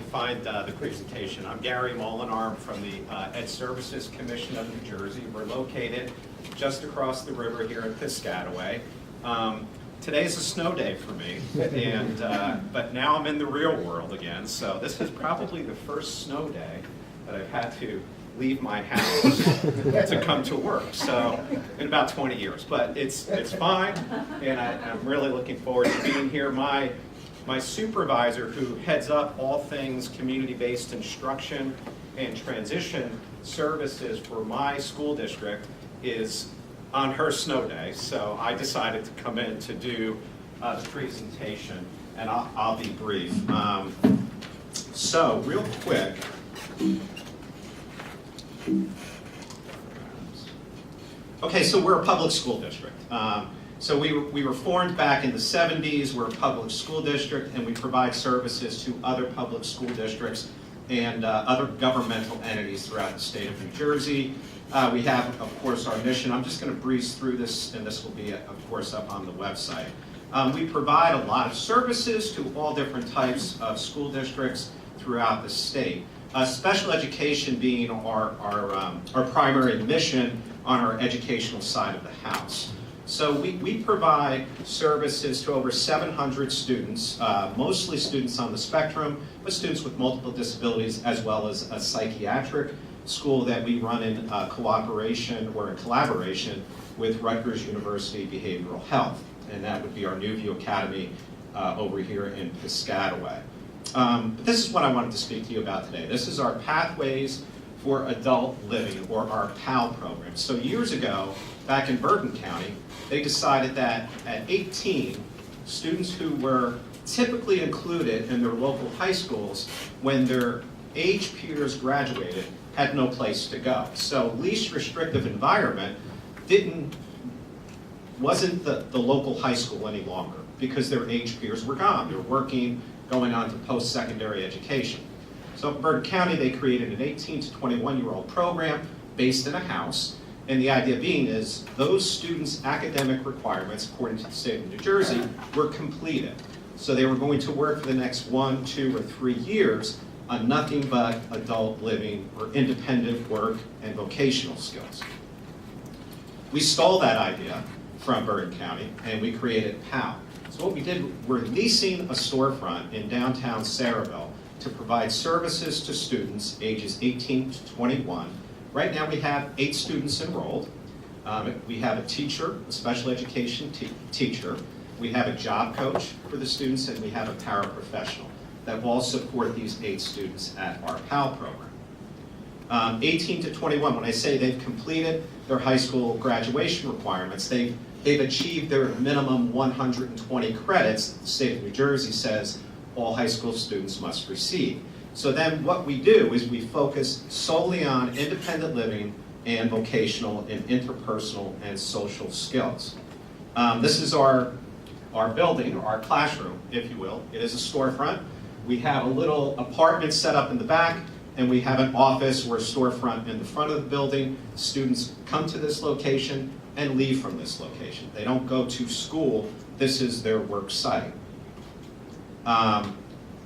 find the presentation. I'm Gary Molenaar from the Ed Services Commission of New Jersey. We're located just across the river here in Piscataway. Today is a snow day for me, and but now I'm in the real world again, so this is probably the first snow day that I've had to leave my house to come to work, so in about 20 years. But it's fine, and I'm really looking forward to being here. My supervisor, who heads up all things community-based instruction and transition services for my school district, is on her snow day, so I decided to come in to do the presentation, and I'll be brief. So, real quick, okay, so we're a public school district. So we were formed back in the 70s. We're a public school district, and we provide services to other public school districts and other governmental entities throughout the state of New Jersey. We have, of course, our mission. I'm just going to breeze through this, and this will be, of course, up on the website. We provide a lot of services to all different types of school districts throughout the state. Special education being our primary mission on our educational side of the house. So we provide services to over 700 students, mostly students on the spectrum, but students with multiple disabilities, as well as a psychiatric school that we run in cooperation or in collaboration with Rutgers University Behavioral Health, and that would be our New View Academy over here in Piscataway. But this is what I wanted to speak to you about today. This is our Pathways for Adult Living, or our PAL program. So years ago, back in Bergen County, they decided that at 18, students who were typically included in their local high schools, when their age peers graduated, had no place to go. So least restrictive environment wasn't the local high school any longer, because their age peers were gone. They were working, going on to post-secondary education. So in Bergen County, they created an 18 to 21-year-old program based in a house. And the idea being is those students' academic requirements, according to the state of New Jersey, were completed. So they were going to work for the next 1, 2, or 3 years on nothing but adult living or independent work and vocational skills. We stole that idea from Bergen County, and we created PAL. So what we did, we're leasing a storefront in downtown Saraville to provide services to students ages 18 to 21. Right now we have 8 students enrolled. We have a teacher, a special education teacher. We have a job coach for the students, and we have a paraprofessional that will all support these 8 students at our PAL program. 18 to 21, when I say they've completed their high school graduation requirements, they've achieved their minimum 120 credits that the state of New Jersey says all high school students must receive. So then what we do is we focus solely on independent living and vocational and interpersonal and social skills. This is our building, or our classroom, if you will. It is a storefront. We have a little apartment set up in the back, and we have an office or a storefront in the front of the building. Students come to this location and leave from this location. They don't go to school. This is their work site.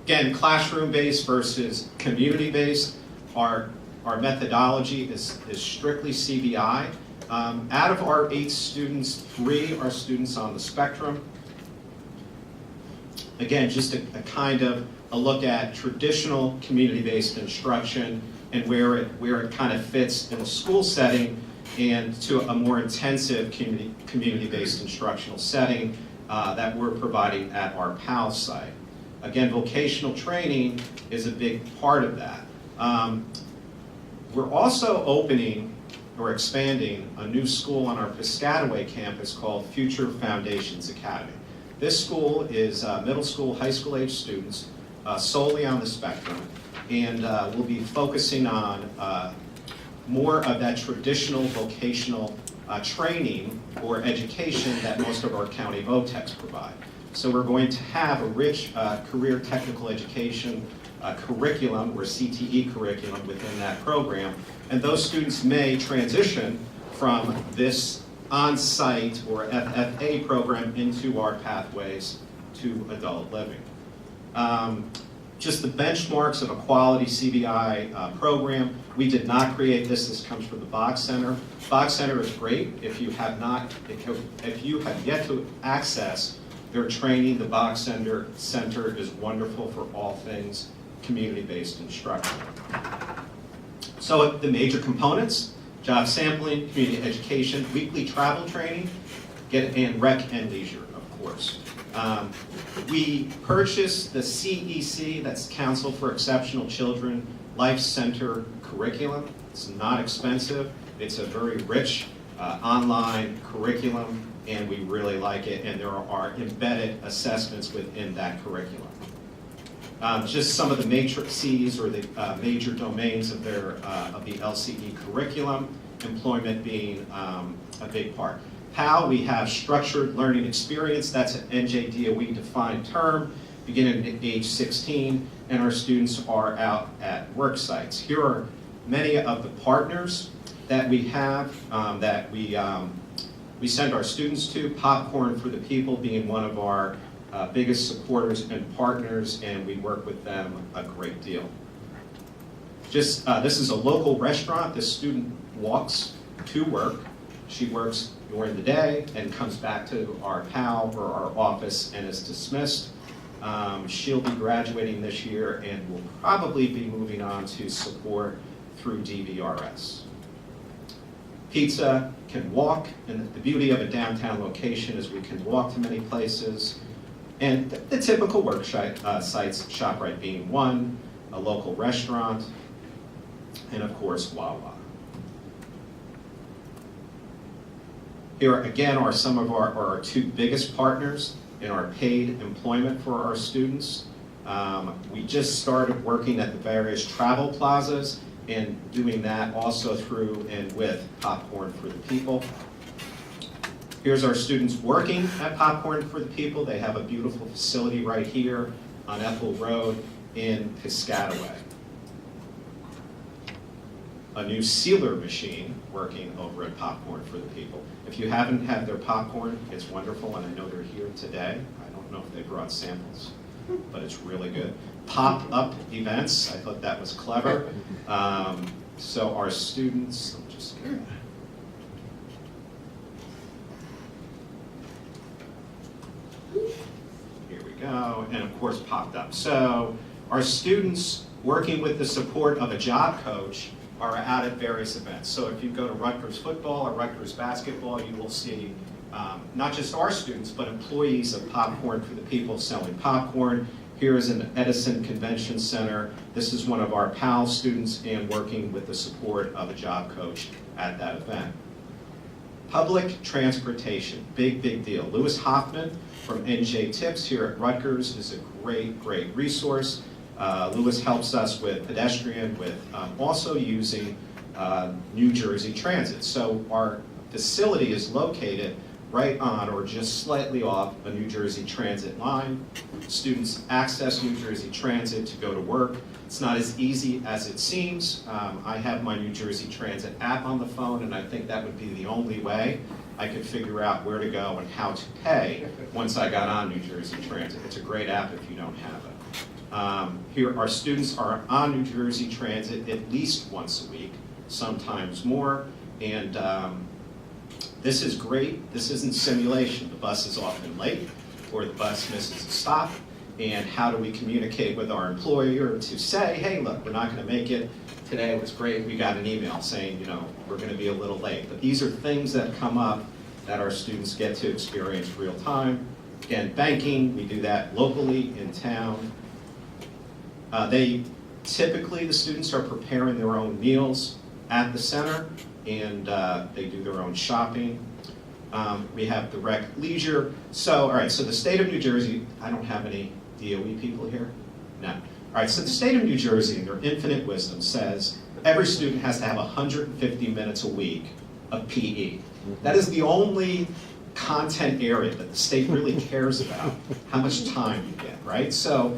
Again, classroom-based versus community-based. Our methodology is strictly CBI. Out of our 8 students, 3 are students on the spectrum. Again, just a kind of a look at traditional community-based instruction and where it kind of fits in a school setting and to a more intensive community-based instructional setting that we're providing at our PAL site. Again, vocational training is a big part of that. We're also opening or expanding a new school on our Piscataway campus called Future Foundations Academy. This school is middle school, high school age students solely on the spectrum, and we'll be focusing on more of that traditional vocational training or education that most of our county VOTECs provide. So we're going to have a rich career technical education curriculum, or CTE curriculum, within that program. And those students may transition from this on-site or FFA program into our Pathways to Adult Living. just the benchmarks of a quality CBI program. We did not create this. This comes from the Boggs Center. Boggs Center is great. If you have yet to access their training, the Boggs Center is wonderful for all things community-based instruction. So the major components: job sampling, community education, weekly travel training, and rec and leisure, of course. We purchased the CEC, that's Council for Exceptional Children, Life Center curriculum. It's not expensive. It's a very rich online curriculum, and we really like it, and there are embedded assessments within that curriculum. Just some of the matrices or the major domains of the LCE curriculum, employment being a big part. PAL, we have structured learning experience. That's an NJDOE defined term, beginning at age 16, and our students are out at work sites. Here are many of the partners that we have that we send our students to. Popcorn for the People being one of our biggest supporters and partners, and we work with them a great deal. Just this is a local restaurant. This student walks to work. She works during the day and comes back to our PAL or our office and is dismissed. She'll be graduating this year and will probably be moving on to support through DVRS. Pizza can walk, and the beauty of a downtown location is we can walk to many places. And the typical work sites, ShopRite being one, a local restaurant, and of course Wawa. Here again are some of our two biggest partners in our paid employment for our students. We just started working at the various travel plazas and doing that also through and with Popcorn for the People. Here's our students working at Popcorn for the People. They have a beautiful facility right here on Ethel Road in Piscataway. A new sealer machine working over at Popcorn for the People. If you haven't had their popcorn, it's wonderful, and I know they're here today. I don't know if they brought samples, but it's really good. Pop-up events, I thought that was clever. So our students, let me just get here we go, and of course popped up. So our students, working with the support of a job coach, are out at various events. So if you go to Rutgers football or Rutgers basketball, you will see not just our students, but employees of Popcorn for the People selling popcorn. Here is an Edison Convention Center. This is one of our PAL students and working with the support of a job coach at that event. Public transportation, big deal. Lewis Hoffman from NJ Tips here at Rutgers is a great resource. Lewis helps us with Pedestrian, with also using New Jersey Transit. So our facility is located right on or just slightly off a New Jersey Transit line. Students access New Jersey Transit to go to work. It's not as easy as it seems. I have my New Jersey Transit app on the phone, and I think that would be the only way I could figure out where to go and how to pay once I got on New Jersey Transit. It's a great app if you don't have it. Here, our students are on New Jersey Transit at least once a week, sometimes more, and this is great. This isn't simulation. The bus is often late, or the bus misses a stop, and how do we communicate with our employer to say, hey, look, we're not going to make it today. It was great. We got an email saying, you know, we're going to be a little late. But these are things that come up that our students get to experience real time. Again, banking, we do that locally in town. Typically, the students are preparing their own meals at the center, and they do their own shopping. We have the rec leisure. So, all right, so the state of New Jersey, I don't have any DOE people here? No. All right, so the state of New Jersey, in their infinite wisdom, says every student has to have 150 minutes a week of PE. That is the only content area that the state really cares about, how much time you get, right? So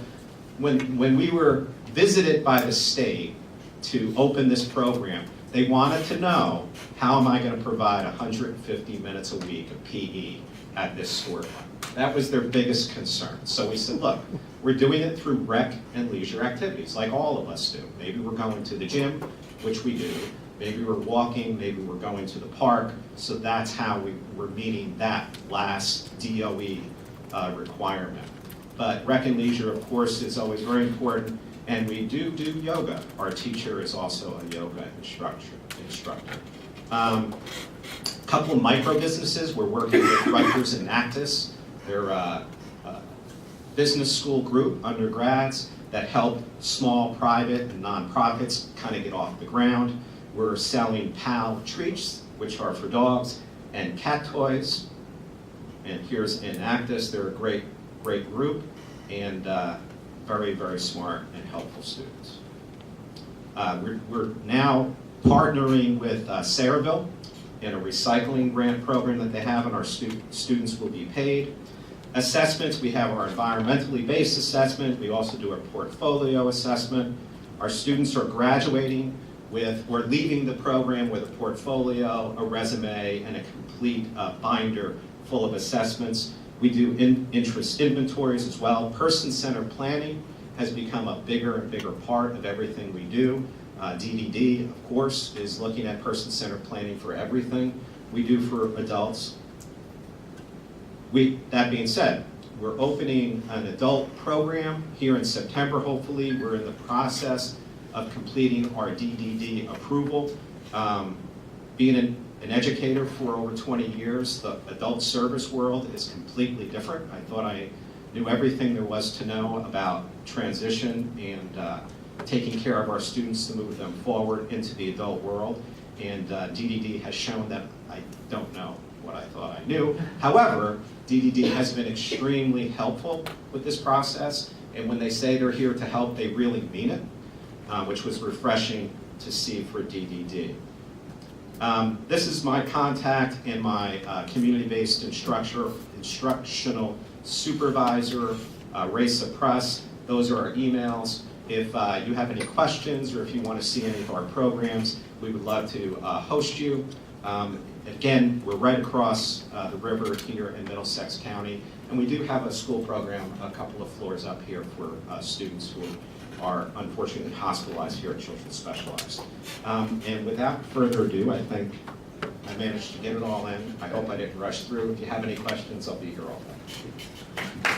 when we were visited by the state to open this program, They wanted to know, how am I going to provide 150 minutes a week of PE at this storefront? That was their biggest concern. So we said, look, we're doing it through rec and leisure activities, like all of us do. Maybe we're going to the gym, which we do. Maybe we're walking, maybe we're going to the park. So that's how we're meeting that last DOE requirement. But rec and leisure, of course, is always very important. And we do yoga. Our teacher is also a yoga instructor. Couple of micro businesses. We're working with Rutgers and Actis. They're a business school group, undergrads, that help small private and nonprofits kind of get off the ground. We're selling PAL treats, which are for dogs, and cat toys. And here's in Actis. They're a great group, and very, very smart and helpful students. We're now partnering with Sayreville in a recycling grant program that they have, and our students will be paid. Assessments, we have our environmentally based assessment. We also do a portfolio assessment. Our students are graduating or leaving the program with a portfolio, a resume, and a complete binder full of assessments. We do interest inventories as well. Person-centered planning has become a bigger and bigger part of everything we do. DDD, of course, is looking at person-centered planning for everything we do for adults. That being said, we're opening an adult program here in September, hopefully. We're in the process of completing our DDD approval. Being an educator for over 20 years, the adult service world is completely different. I thought I knew everything there was to know about transition and taking care of our students to move them forward into the adult world. And DDD has shown that I don't know what I thought I knew. However, DDD has been extremely helpful with this process. And when they say they're here to help, they really mean it, which was refreshing to see for DDD. This is my contact and my community-based instructional supervisor, Ray Suppress. Those are our emails. If you have any questions or if you want to see any of our programs, we would love to host you. Again, we're right across the river here in Middlesex County, and we do have a school program a couple of floors up here for students who are unfortunately hospitalized here at Children's Specialized. And without further ado, I think I managed to get it all in. I hope I didn't rush through. If you have any questions, I'll be here all day.